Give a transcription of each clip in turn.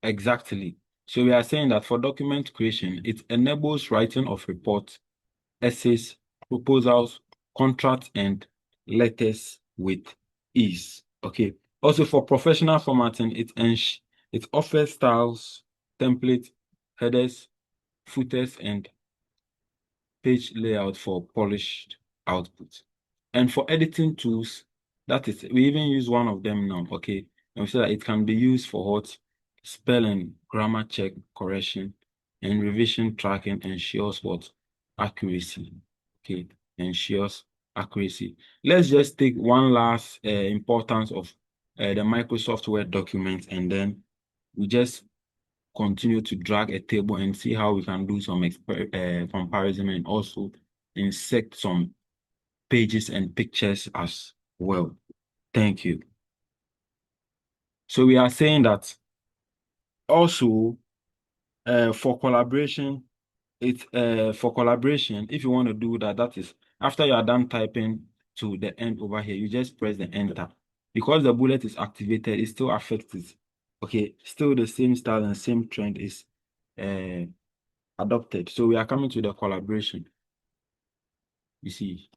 Exactly. So we are saying that for document creation, it enables writing of reports, essays, proposals, contracts, and letters with ease. Okay. Also, for professional formatting, it offers styles, templates, headers, footers, and page layout for polished output. And for editing tools, that is, we even use one of them now. Okay. And we say that it can be used for what? Spelling, grammar check, correction, and revision tracking ensures what? Accuracy. Okay. Ensures accuracy. Let's just take one last importance of the Microsoft Word document, and then we just continue to drag a table and see how we can do some comparison and also insert some pages and pictures as well. Thank you. So we are saying that also for collaboration, if you want to do that, that is after you are done typing to the end over here, you just press the enter. Because the bullet is activated, it still affects it. Okay, still the same style and same trend is adopted. So we are coming to the collaboration. You see.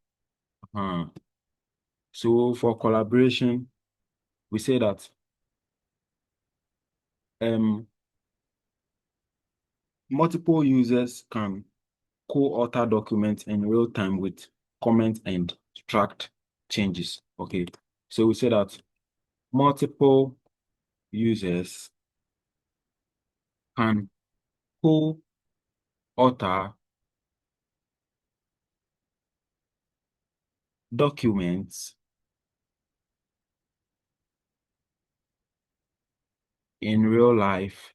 So for collaboration, we say that multiple users can co-author documents in real time with comments and tracked changes. Okay. So we say that multiple users can co-author documents in real life,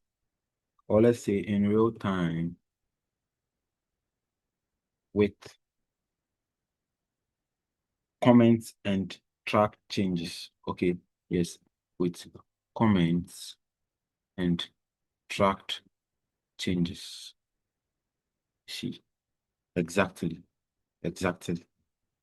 or let's say in real time, with comments and track changes. Okay, yes, with comments and tracked changes. See, exactly, exactly,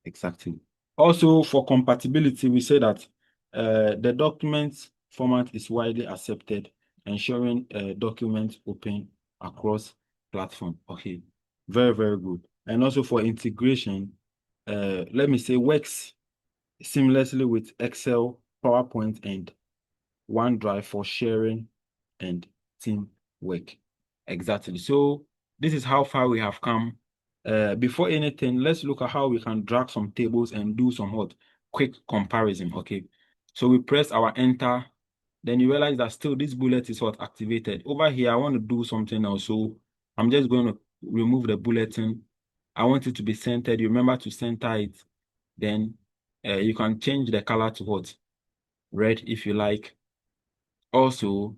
exactly. Also, for compatibility, we say that the document format is widely accepted, ensuring documents open across platform. Okay, very, very good. And also for integration, let me say works seamlessly with Excel, PowerPoint, and OneDrive for sharing and team work. Exactly. So this is how far we have come. Before anything, let's look at how we can drag some tables and do some quick comparison. Okay. So we press our enter, then you realize that still this bullet is activated. Over here, I want to do something else. So I'm just going to remove the bulletin. I want it to be centered. You remember to center it. Then you can change the color to red if you like. Also,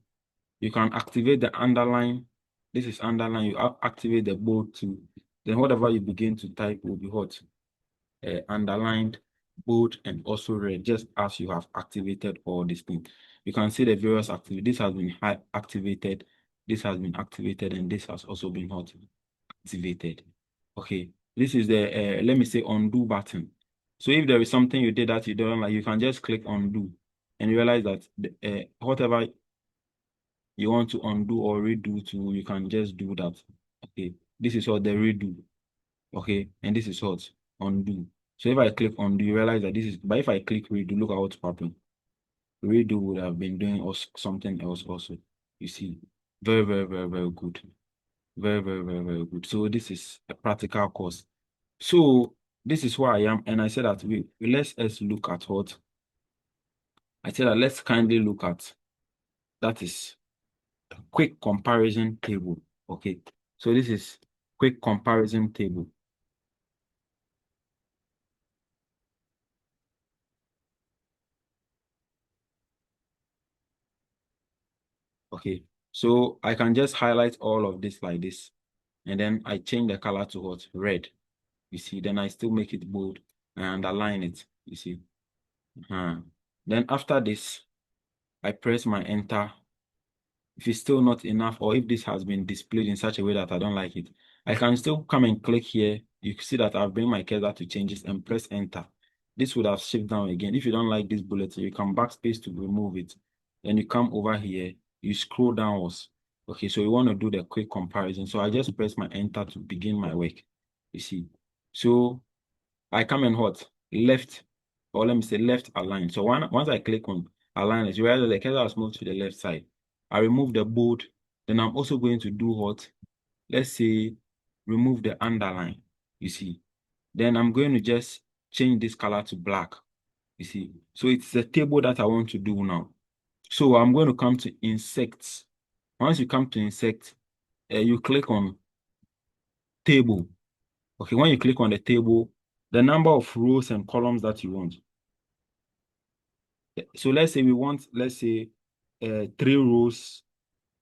you can activate the underline. This is underline. You activate the bold too. Then whatever you begin to type will be underlined, bold, and also red, just as you have activated all these things. You can see the various activity. This has been activated. This has been activated, and this has also been activated. Okay. This is the let me say undo button. So if there is something you did that you don't like, you can just click undo and realize that whatever you want to undo or redo to, you can just do that. Okay, this is what the redo. Okay, and this is what undo. So if I click undo, you realize that this is, but if I click redo, look at what's happening. Redo would have been doing something else also. You see, very, very, very, very good. Very, very, very, very good. So this is a practical course. So this is where I am, and I said that let's look at what I said that let's kindly look at, that is quick comparison table. Okay, so this is quick comparison table. Okay, so I can just highlight all of this like this, and then I change the color to red. You see, then I still make it bold and underline it. You see, then after this, I press my enter. If it's still not enough, or if this has been displayed in such a way that I don't like it, I can still come and click here. You see that I've bring my cursor to changes and press enter. This would have shift down again. If you don't like this bullet, you can backspace to remove it. Then you come over here you scroll downwards. Okay, so you want to do the quick comparison. So I just press my enter to begin my work. You see. So I come in what? Left, or let me say left align. So once I click on align it, you realize the cursor has moved to the left side. I remove the bold. Then I'm also going to do what? Let's say remove the underline. You see. Then I'm going to just change this color to black. You see. So it's a table that I want to do now. So I'm going to come to insert. Once you come to insert, you click on table. Okay, when you click on the table, the number of rows and columns that you want. So let's say we want, let's say, 3 rows,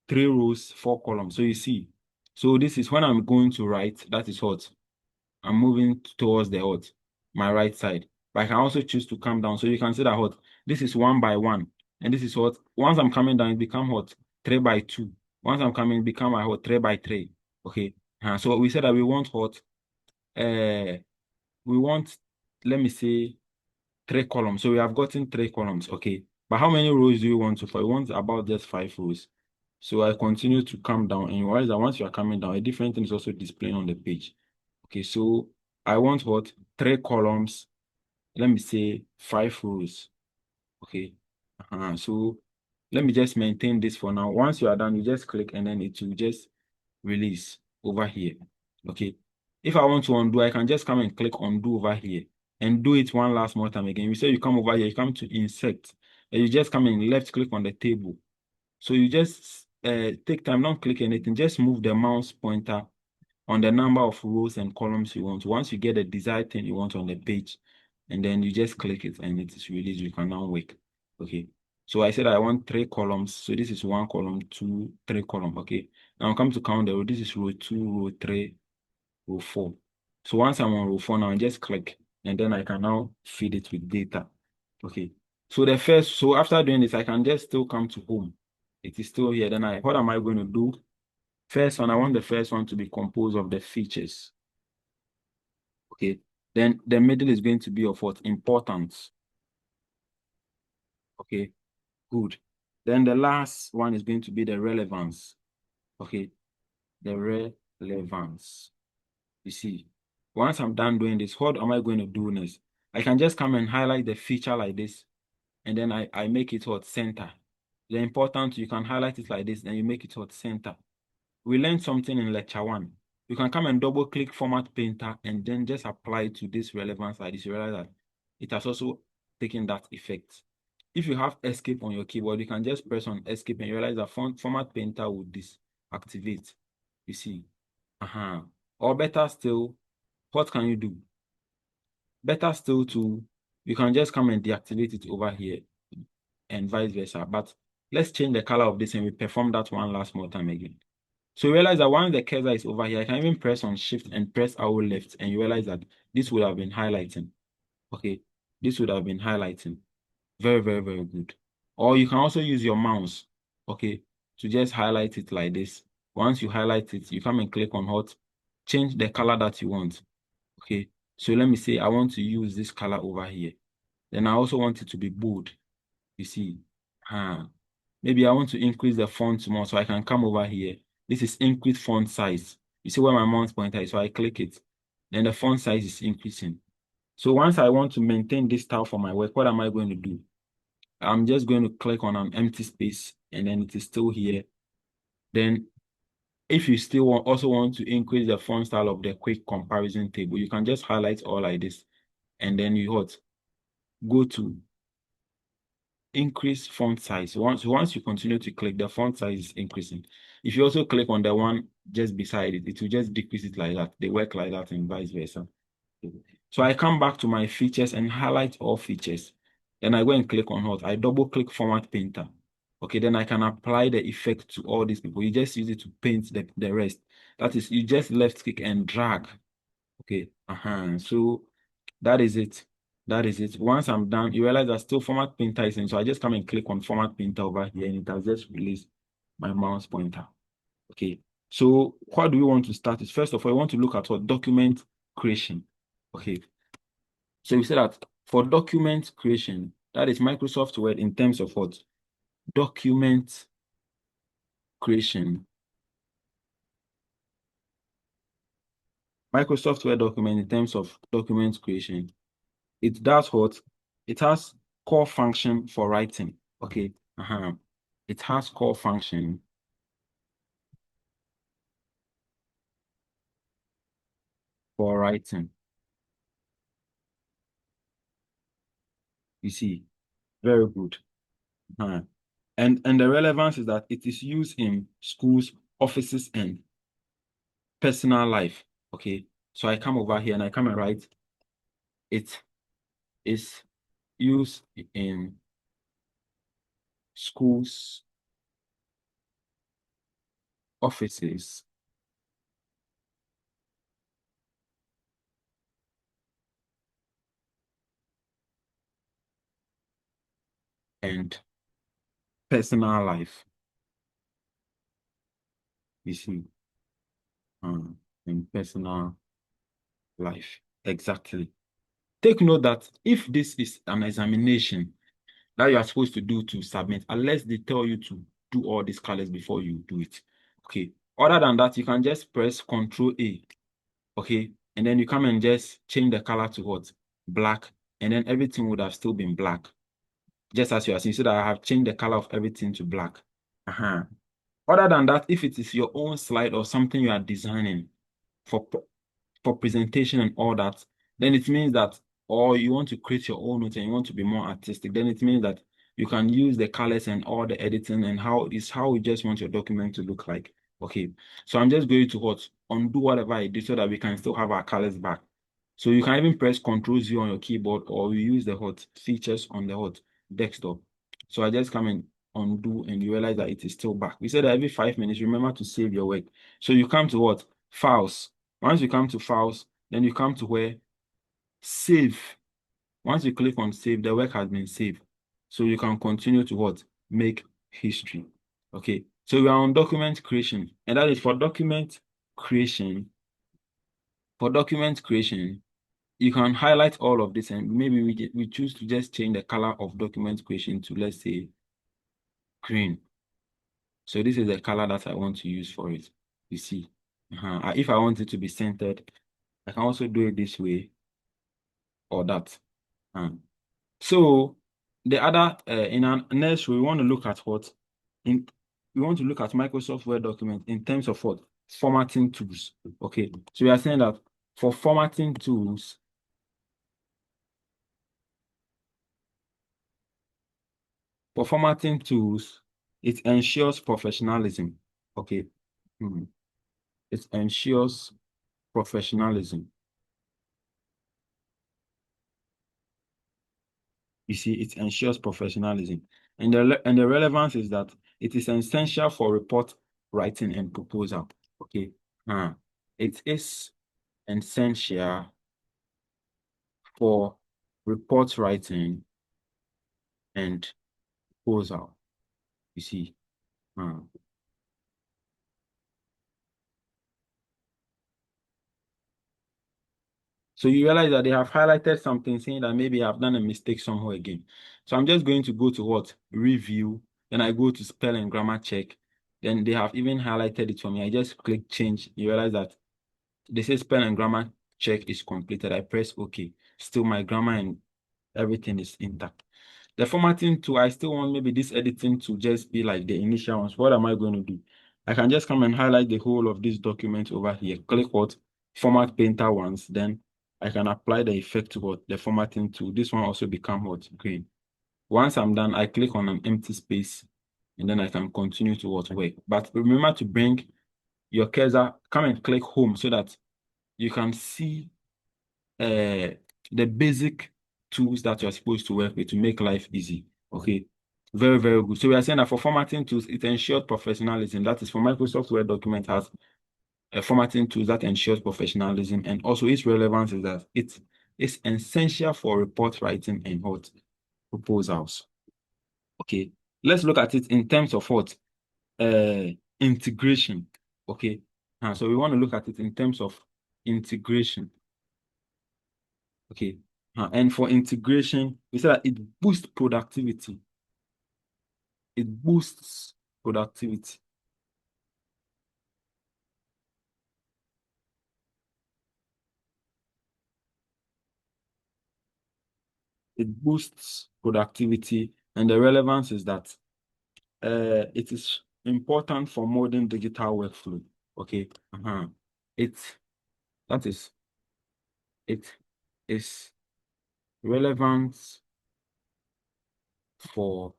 3 rows, 4 columns. So you see, so this is when I'm going to write, that is what? I'm moving towards the what? My right side. But I can also choose to come down. So you can see that what? This is 1 by 1. And this is what? Once I'm coming down, it become what? 3 by 2. Once I'm coming, it become my what? 3 by 3. Okay. So we said that we want what? We want, let me say, 3 columns. So we have gotten 3 columns. Okay. But how many rows do you want to for? You want about just 5 rows. So I continue to come down, and you realize that once you are coming down, a different thing is also displaying on the page. Okay, so I want what? 3 columns. Let me say 5 rows. Okay. So let me just maintain this for now. Once you are done, you just click and then it will just release over here. Okay. If I want to undo, I can just come and click undo over here and do it one last more time again. We say you come over here, you come to insert, and you just come and left click on the table. So you just take time, don't click anything, just move the mouse pointer on the number of rows and columns you want. Once you get the desired thing you want on the page, and then you just click it and it is released. You can now work. Okay. So I said I want 3 columns. So this is 1 column, 2, 3 column. Okay. Now come to count the row. This is row 2, row 3, row 4. So once I'm on row 4 now, I just click and then I can now feed it with data. Okay. So after doing this, I can just still come to home. It is still here. Then what am I going to do? First one, I want the first one to be composed of the features. Okay. Then the middle is going to be of what? Importance. Okay. Good. Then the last one is going to be the relevance. Okay. The relevance. You see, once I'm done doing this, what am I going to do next? I can just come and highlight the feature like this, and then I make it what? Center. The important, you can highlight it like this, then you make it what? Center. We learned something in lecture 1. You can come and double click Format Painter and then just apply it to this relevance like this. You realize that it has also taken that effect. If you have escape on your keyboard, you can just press on escape and you realize that Format Painter will disactivate. You see. Or better still, what can you do? Better still you can just come and deactivate it over here and vice versa. But let's change the color of this and we perform that one last more time again. So you realize that once the cursor is over here, I can even press on shift and press arrow left, and you realize that this would have been highlighting. Okay, this would have been highlighting. Very, very, very good. Or you can also use your mouse, okay, to just highlight it like this. Once you highlight it, you come and click on hot, change the color that you want. Okay, so let me say I want to use this color over here. Then I also want it to be bold. You see, maybe I want to increase the font more, so I can come over here. This is increase font size. You see where my mouse pointer is, so I click it. Then the font size is increasing. So once I want to maintain this style for my work, what am I going to do? I'm just going to click on an empty space, and then it is still here. Then if you still also want to increase the font style of the quick comparison table, you can just highlight all like this. And then you go to increase font size. Once you continue to click, the font size is increasing. If you also click on the one just beside it, it will just decrease it like that. They work like that and vice versa. So I come back to my features and highlight all features. Then I go and click on what? I double click Format Painter. Okay, then I can apply the effect to all these people. You just use it to paint the rest. That is, you just left click and drag. Okay, so that is it. That is it. Once I'm done, you realize that still Format Painter is in. So I just come and click on Format Painter over here and it has just released my mouse pointer. Okay. So what do we want to start with? First of all, I want to look at what document creation. Okay. So we say that for document creation, that is Microsoft Word in terms of what? Document creation, Microsoft Word document in terms of document creation, it does what? It has core function for writing. Okay. It has core function for writing. You see, very good. And the relevance is that it is used in schools, offices, and personal life. Okay. So I come over here and I come and write it is used in schools, offices, and personal life. You see, in personal life. Exactly. Take note that if this is an examination that you are supposed to do to submit, unless they tell you to do all these colors before you do it. Okay. Other than that, you can just press Control A. Okay. And then you come and just change the color to what? Black. And then everything would have still been black. Just as you are seeing, so that I have changed the color of everything to black. Other than that, if it is your own slide or something you are designing for presentation and all that, then it means that, or you want to create your own note and you want to be more artistic, then it means that you can use the colors and all the editing and how you just want your document to look like. Okay, so I'm just going to what? Undo whatever I did so that we can still have our colors back. So you can even press Ctrl Z on your keyboard, or you use the hot features on the hot desktop. So I just come and undo and you realize that it is still back. We said that every 5 minutes, remember to save your work. So you come to what? Files. Once you come to files, then you come to where save. Once you click on save, the work has been saved. So you can continue to what? Make history. Okay. So we are on document creation. And that is for document creation. For document creation, you can highlight all of this and maybe we choose to just change the color of document creation to, let's say, green. So this is the color that I want to use for it. You see, if I want it to be centered, I can also do it this way or that. So the other in our next, we want to look at what in we want to look at Microsoft Word document in terms of what formatting tools. Okay, so we are saying that for formatting tools, it ensures professionalism. Okay. It ensures professionalism. You see, it ensures professionalism. And the relevance is that it is essential for report writing and proposal. Okay. It is essential for report writing and proposal. You see. So you realize that they have highlighted something saying that maybe I've done a mistake somewhere again. So I'm just going to go to what? Review. Then I go to spell and grammar check. Then they have even highlighted it for me. I just click change. You realize that they say spell and grammar check is completed. I press OK. Still my grammar and everything is intact. The formatting tool, I still want maybe this editing to just be like the initial ones. What am I going to do? I can just come and highlight the whole of this document over here. Click what? Format painter once. Then I can apply the effect to what? The formatting tool. This one also become what? Green. Once I'm done, I click on an empty space and then I can continue to what? Work. But remember to bring your cursor, come and click home so that you can see the basic tools that you're supposed to work with to make life easy. Okay. Very, very good. So we are saying that for formatting tools, it ensures professionalism. That is for Microsoft Word document has a formatting tools that ensures professionalism. And also its relevance is that it is essential for report writing and what proposals. Okay. Let's look at it in terms of what integration. Okay. So we want to look at it in terms of integration. Okay. And for integration, we said that it boosts productivity. It boosts productivity. it boosts productivity, and the relevance is that it is important for modern digital workflow. Okay. It that is it is relevant for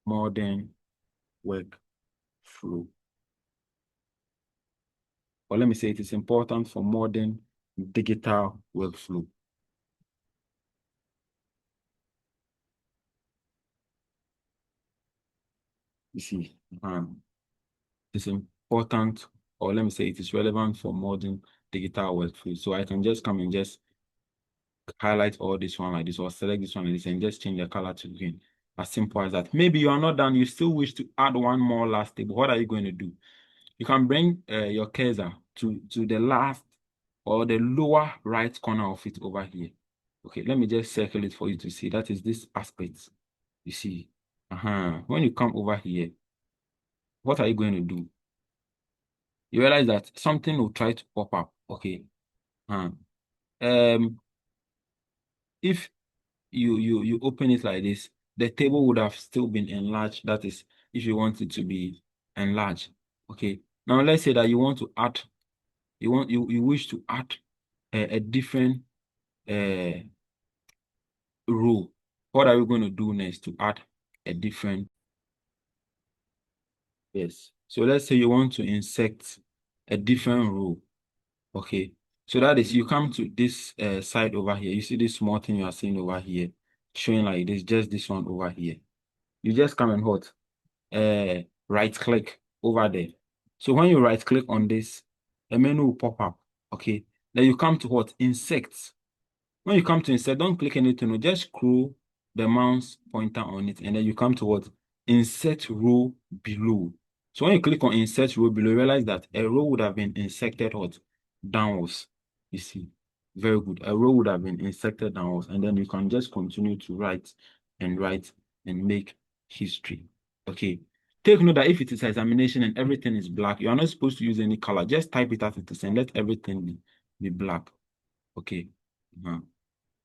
modern workflow. Or let me say it is important for modern digital workflow. You see, it's important, or let me say it is relevant for modern digital workflow. So I can just come and just highlight all this one like this, or select this one like this, and just change the color to green. As simple as that. Maybe you are not done, you still wish to add one more last table. What are you going to do? You can bring your cursor to the last or the lower right corner of it over here. Okay, let me just circle it for you to see. That is this aspect. You see, when you come over here, what are you going to do? You realize that something will try to pop up. Okay. If you open it like this, the table would have still been enlarged. That is, if you want it to be enlarged. Okay. Now let's say that you want to add, you wish to add a different row. What are we going to do next to add a different? Yes. So let's say you want to insert a different row. Okay. So that is, you come to this side over here. You see this small thing you are seeing over here, showing like this, just this one over here. You just come and what? Right click over there. So when you right click on this, a menu will pop up. Okay. Then you come to what? Insert. When you come to insert, don't click anything, no, just scroll the mouse pointer on it, and then you come to what? Insert row below. So when you click on insert row below, you realize that a row would have been inserted what? Downwards. You see, very good. A row would have been inserted downwards, and then you can just continue to write and write and make history. Okay. Take note that if it is examination and everything is black, you are not supposed to use any color. Just type it as it is and let everything be black. Okay.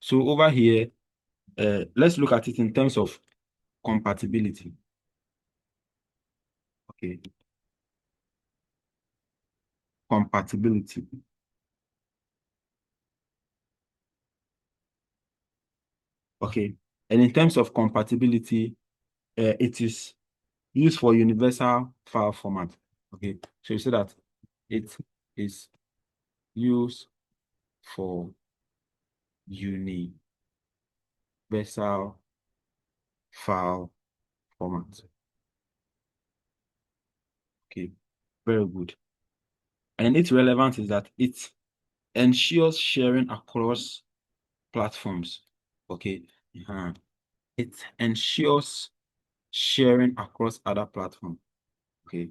So over here, let's look at it in terms of compatibility. Okay. Compatibility. Okay. And in terms of compatibility, it is used for universal file format. Okay. So you see that it is used for universal file format. Okay. Very good. And its relevance is that it ensures sharing across platforms. Okay. It ensures sharing across other platforms. Okay.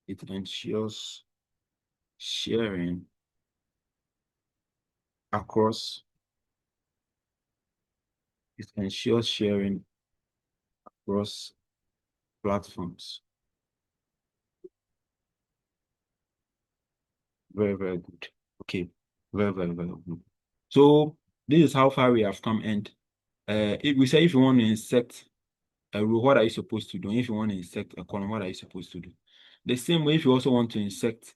It ensures sharing across, it ensures sharing across platforms. Very, very good. Okay. Very, very, very good. So this is how far we have come. And if we say if you want to insert a row, what are you supposed to do? If you want to insert a column, what are you supposed to do? The same way, if you also want to insert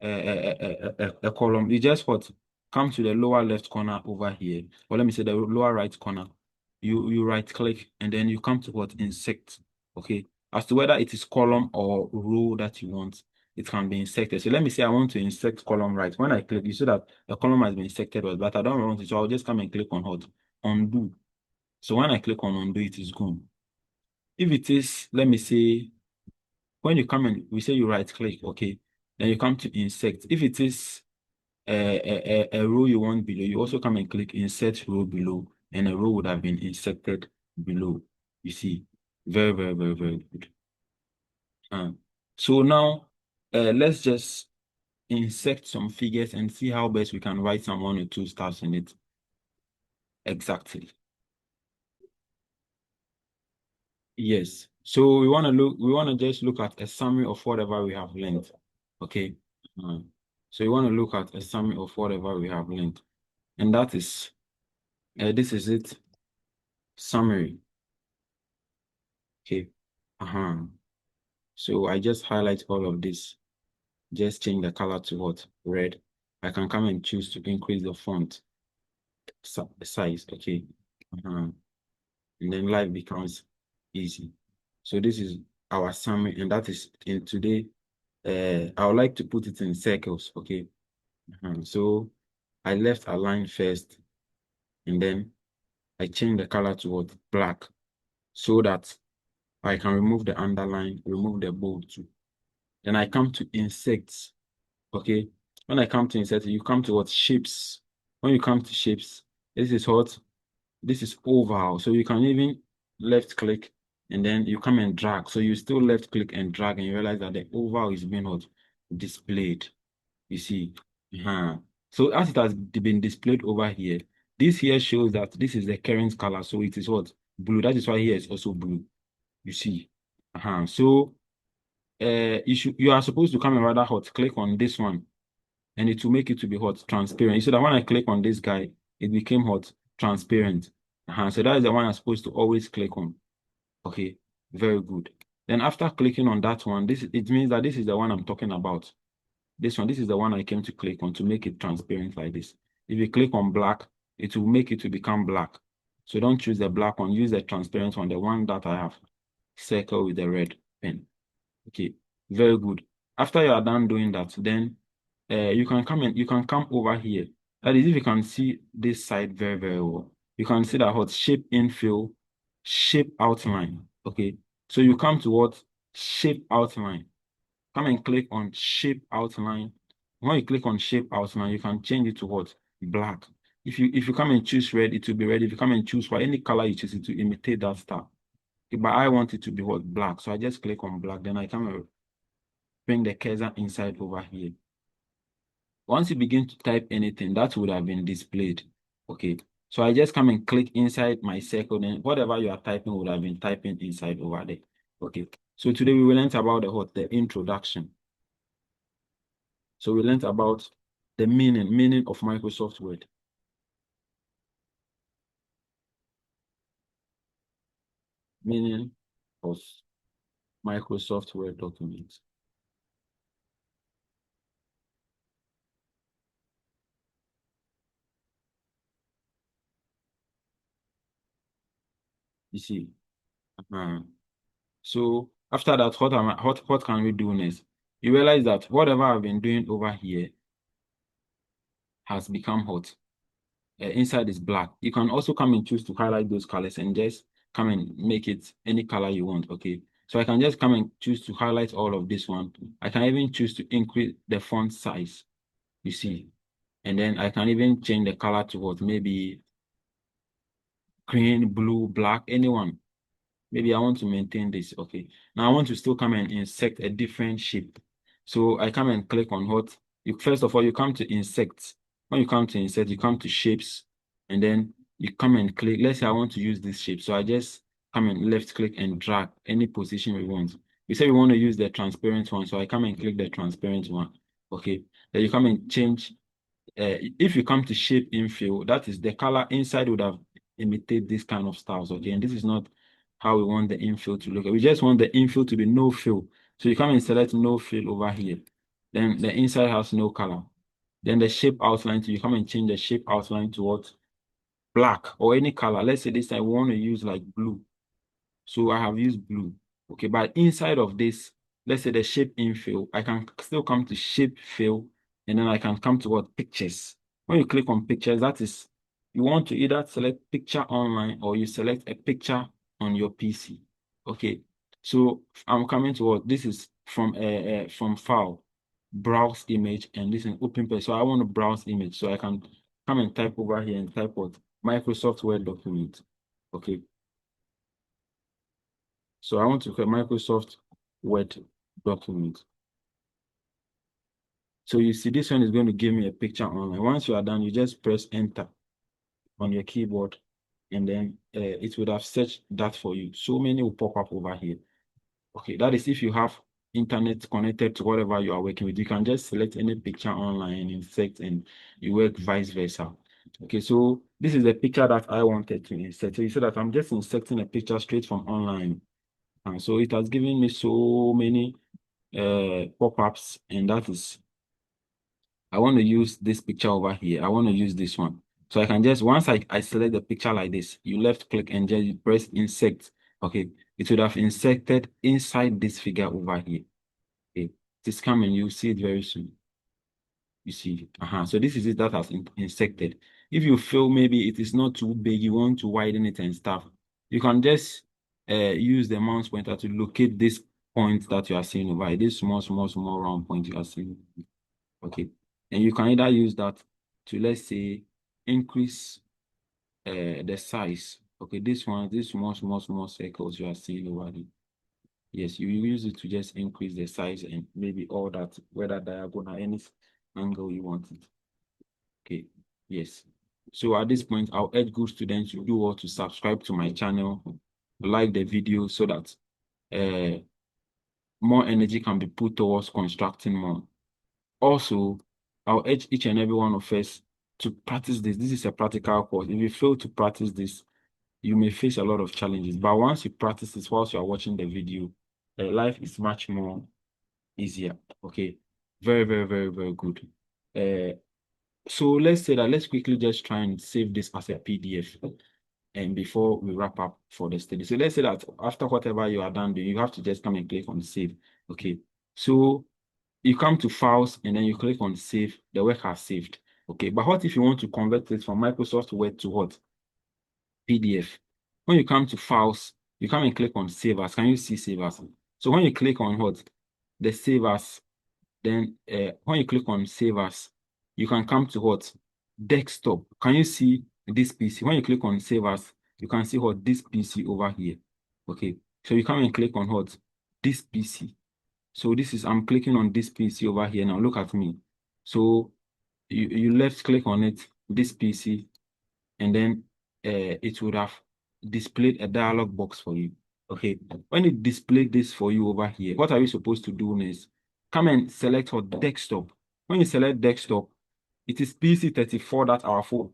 a column, you just what? Come to the lower left corner over here, or let me say the lower right corner. You right click and then you come to what? Insert. Okay. As to whether it is column or row that you want, it can be inserted. So let me say I want to insert column right. When I click, you see that the column has been inserted, but I don't want it. So I'll just come and click on what? Undo. So when I click on undo, it is gone. If it is, let me say, when you come and we say you right click, okay, then you come to insert. If it is a row you want below, you also come and click insert row below, and a row would have been inserted below. You see, very, very, very, very good. So now let's just insert some figures and see how best we can write some 1 or 2 stars in it. Exactly. Yes. So we want to just look at a summary of whatever we have learned. Okay. So you want to look at a summary of whatever we have learned. And that is This is it. Summary. Okay. So I just highlight all of this. Just change the color to what? Red. I can come and choose to increase the font size. Okay. And then life becomes easy. So this is our summary, and that is in today. I would like to put it in circles. Okay. So I left a line first, and then I change the color to what? Black, so that I can remove the underline, remove the bold too. Then I come to insects. Okay. When I come to insects, you come to what? Shapes. When you come to shapes, this is what? This is oval. So you can even left click and then you come and drag. So you still left click and drag and you realize that the oval is being what? Displayed. You see. So as it has been displayed over here, this here shows that this is the current color. So it is what? Blue. That is why here is also blue. You see. So you are supposed to come and rather hot click on this one and it will make it to be hot transparent. So that when I click on this guy, it became hot transparent. So that is the one I'm supposed to always click on. Okay, very good. Then after clicking on that one, it means that this is the one I'm talking about. This is the one I came to click on to make it transparent like this. If you click on black, it will make it to become black. So don't choose the black one, use the transparent one, the one that I have circled with the red pen. Okay, very good. After you are done doing that, then you can come over here. That is, if you can see this side very, very well, you can see that what? Shape infill, shape outline. Okay, so you come to what? Shape outline. Come and click on shape outline. When you click on shape outline, you can change it to what? Black. If you come and choose red, it will be red. If you come and choose white, any color you choose, it to imitate that star. But I want it to be what? Black. So I just click on black. Then I come and bring the cursor inside over here. Once you begin to type anything, that would have been displayed. Okay. So I just come and click inside my circle, and whatever you are typing would have been typing inside over there. Okay. So today we will learn about the introduction. So we learned about the meaning of Microsoft Word. Meaning of Microsoft Word documents. You see. So after that, what can we do next? You realize that whatever I've been doing over here has become hot. Inside is black. You can also come and choose to highlight those colors and just come and make it any color you want. Okay. So I can just come and choose to highlight all of this one. I can even choose to increase the font size. You see. And then I can even change the color to what? Maybe green, blue, black, anyone. Maybe I want to maintain this. Okay. Now I want to still come and insert a different shape. So I come and click on what? First of all, you come to insert. When you come to insert, you come to shapes, and then you come and click. Let's say I want to use this shape. So I just come and left click and drag any position we want. We say we want to use the transparent one. So I come and click the transparent one. Okay. Then you come and change. If you come to shape infill, that is the color inside would have imitate this kind of styles. Okay. And this is not how we want the infill to look. We just want the infill to be no fill. So you come and select no fill over here. Then the inside has no color. Then the shape outline, so you come and change the shape outline to what? Black or any color. Let's say this time we want to use like blue. So I have used blue. Okay, but inside of this, let's say the shape infill, I can still come to shape fill, and then I can come to what? Pictures. When you click on pictures, that is, you want to either select picture online or you select a picture on your PC. Okay, so I'm coming to what? This is from file, browse image, and this is open page. So I want to browse image, so I can come and type over here and type what? Microsoft Word document. Okay. So I want to create Microsoft Word document. So you see this one is going to give me a picture online. Once you are done, you just press enter on your keyboard and then it would have searched that for you. So many will pop up over here. Okay, that is if you have internet connected to whatever you are working with. You can just select any picture online and insert and you work vice versa. Okay, so this is the picture that I wanted to insert. So you see that I'm just inserting a picture straight from online. And so it has given me so many pop-ups, and that is, I want to use this picture over here. I want to use this one. So I can just, once I select the picture like this, you left click and just press insert. Okay, it would have inserted inside this figure over here. Okay, just come and you'll see it very soon. You see, so this is it that has inserted. If you feel maybe it is not too big, you want to widen it and stuff, you can just use the mouse pointer to locate this point that you are seeing over here, this small round point you are seeing. Okay, and you can either use that to, let's say, increase the size. Okay, this one, this small circles you are seeing over here. Yes, you use it to just increase the size and maybe all that, whether diagonal, any angle you want it. Okay, yes. So at this point, I'll urge good students to do well to subscribe to my channel, like the video so that more energy can be put towards constructing more. Also, I'll urge each and every one of us to practice this. This is a practical course. If you fail to practice this, you may face a lot of challenges. But once you practice this whilst you are watching the video, life is much more easier. Okay, very good. So let's say that, let's quickly just try and save this as a PDF, and before we wrap up for the study. So let's say that after whatever you are done doing, you have to just come and click on save. Okay, so you come to files and then you click on save. The work has saved. Okay, but what if you want to convert it from Microsoft Word to what? PDF. When you come to files, you come and click on save as. Can you see save as? So when you click on what? The save as, then when you click on save as, you can come to what? Desktop. Can you see this PC? When you click on save as, you can see what? This PC over here. Okay, so you come and click on what? This PC. So this is, I'm clicking on this PC over here now. Look at me. So you left click on it, this PC, and then it would have displayed a dialog box for you. Okay, when it displayed this for you over here, what are you supposed to do next? Come and select for desktop. When you select desktop, it is PC34 that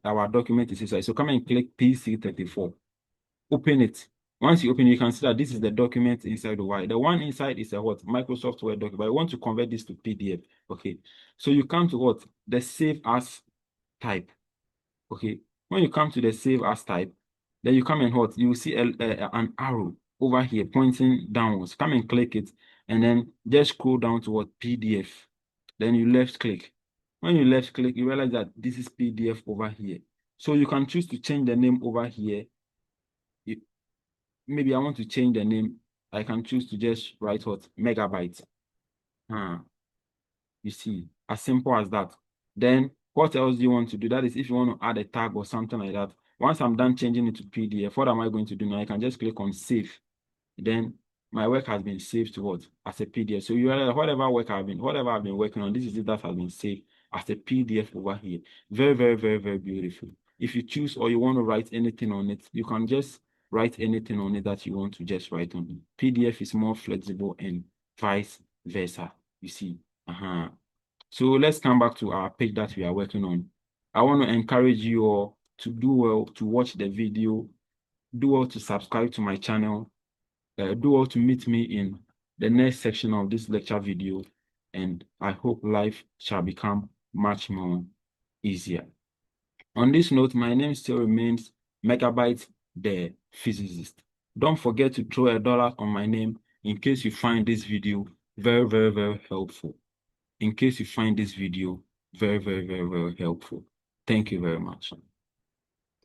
our document is inside. So come and click PC34. Open it. Once you open it, you can see that this is the document inside the Word. The one inside is a what? Microsoft Word document. But I want to convert this to PDF. Okay. So you come to what? The save as type. Okay. When you come to the save as type, then you come and what? You will see an arrow over here pointing downwards. Come and click it, and then just scroll down to what? PDF. Then you left click. When you left click, you realize that this is PDF over here. So you can choose to change the name over here. Maybe I want to change the name. I can choose to just write what? Megabyte. You see, as simple as that. Then what else do you want to do? That is, if you want to add a tag or something like that. Once I'm done changing it to PDF, what am I going to do now? I can just click on save. Then my work has been saved to what? As a PDF. So you realize whatever I've been working on, this is it that has been saved as a PDF over here. Very beautiful. If you choose or you want to write anything on it, you can just write anything on it that you want to just write on it. PDF is more flexible and vice versa. You see. So let's come back to our page that we are working on. I want to encourage you all to do well to watch the video, do well to subscribe to my channel, do well to meet me in the next section of this lecture video, and I hope life shall become much more easier. On this note, my name still remains Megabyte the physicist. Don't forget to throw $1 on my name in case you find this video very helpful. In case you find this video very helpful. Thank you very much.